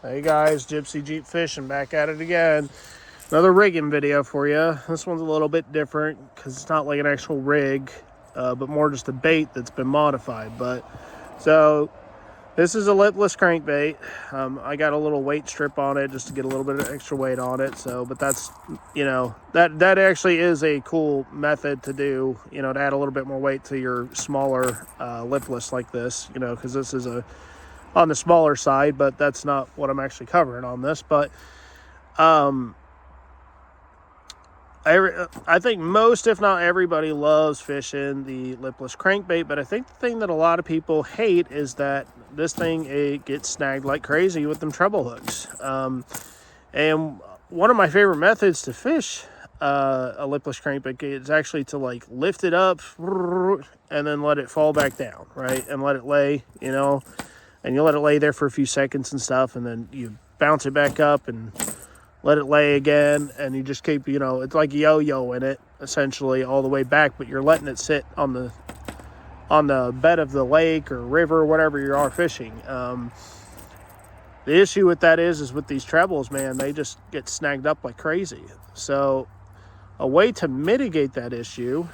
Hey guys, Gypsy Jeep Fishing back at it again. Another rigging video for you. This one's a little bit different because it's not like an actual rig, but more just a bait that's been modified. So this is a lipless crankbait. I got a little weight strip on it just to get a little bit of extra weight on it. But that's, that actually is a cool method to do, to add a little bit more weight to your smaller lipless like this, because this is on the smaller side, but that's not what I'm actually covering on this. But I think most, if not everybody, loves fishing the lipless crankbait. But I think the thing that a lot of people hate is that this thing, it gets snagged like crazy with them treble hooks. And one of my favorite methods to fish a lipless crankbait is actually to like lift it up and then let it fall back down, right? And let it lay, and you let it lay there for a few seconds and stuff, and then you bounce it back up and let it lay again, and you just keep, it's like yo-yoing it essentially all the way back, but you're letting it sit on the bed of the lake or river or whatever you are fishing. The issue with that is with these trebles, man, they just get snagged up like crazy. So a way to mitigate that issue,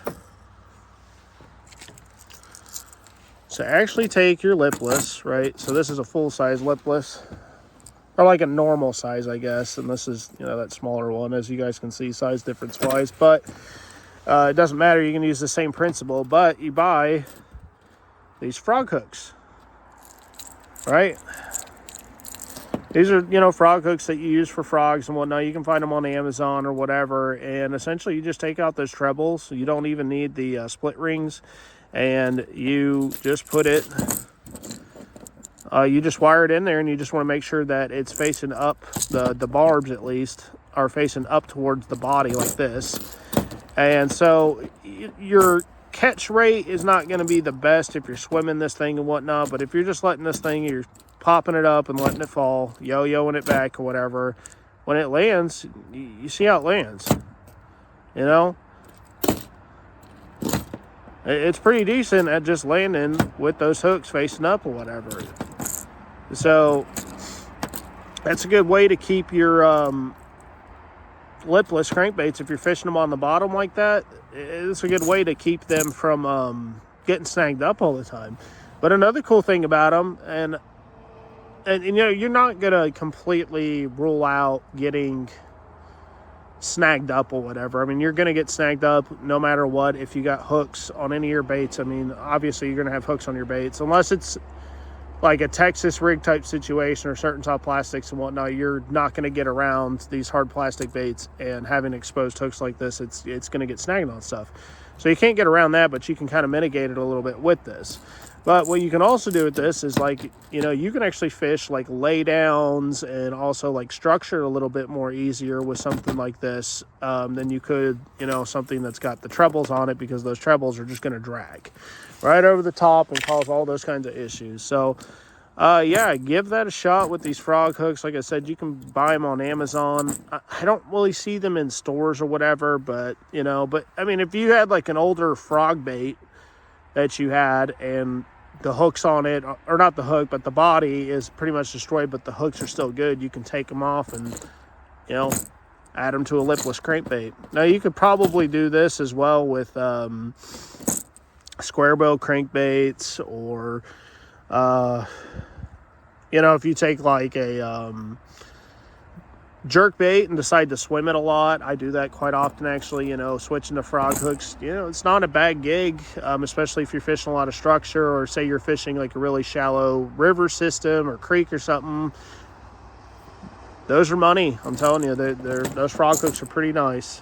so actually take your lipless, right? So this is a full-size lipless, or like a normal size, I guess. And this is, that smaller one, as you guys can see, size difference-wise. But it doesn't matter. You can use the same principle. But you buy these frog hooks, right? These are, frog hooks that you use for frogs and whatnot. You can find them on Amazon or whatever. And essentially, you just take out those trebles. You don't even need the split rings. And you just put it, you just wire it in there, and you just want to make sure that it's facing up, the barbs at least, are facing up towards the body like this. And so your catch rate is not going to be the best if you're swimming this thing and whatnot, but if you're just letting this thing, you're popping it up and letting it fall, yo-yoing it back or whatever, when it lands, you see how it lands, It's pretty decent at just landing with those hooks facing up or whatever. So that's a good way to keep your lipless crankbaits. If you're fishing them on the bottom like that, it's a good way to keep them from getting snagged up all the time. But another cool thing about them, and you're not going to completely rule out getting snagged up or whatever. I mean, you're going to get snagged up no matter what if you got hooks on any of your baits. I mean, obviously you're going to have hooks on your baits unless it's like a Texas rig type situation or certain type plastics and whatnot. You're not going to get around these hard plastic baits, and having exposed hooks like this, it's going to get snagged on stuff. So you can't get around that, but you can kind of mitigate it a little bit with this. But what you can also do with this is, like, you can actually fish like lay downs and also like structure a little bit more easier with something like this than you could, something that's got the trebles on it, because those trebles are just going to drag right over the top and cause all those kinds of issues. So yeah, give that a shot with these frog hooks. Like I said, you can buy them on Amazon. I don't really see them in stores or whatever, but I mean, if you had like an older frog bait that you had and the hooks on it, or not the hook, but the body is pretty much destroyed, but the hooks are still good, you can take them off and add them to a lipless crankbait. Now you could probably do this as well with square bill crankbaits, or if you take like a jerk bait and decide to swim it a lot. I do that quite often, actually, switching to frog hooks. It's not a bad gig, especially if you're fishing a lot of structure, or say you're fishing like a really shallow river system or creek or something. Those are money, I'm telling you. Those frog hooks are pretty nice.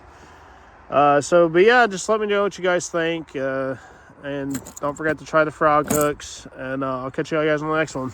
But yeah, just let me know what you guys think, and don't forget to try the frog hooks, and I'll catch you guys on the next one.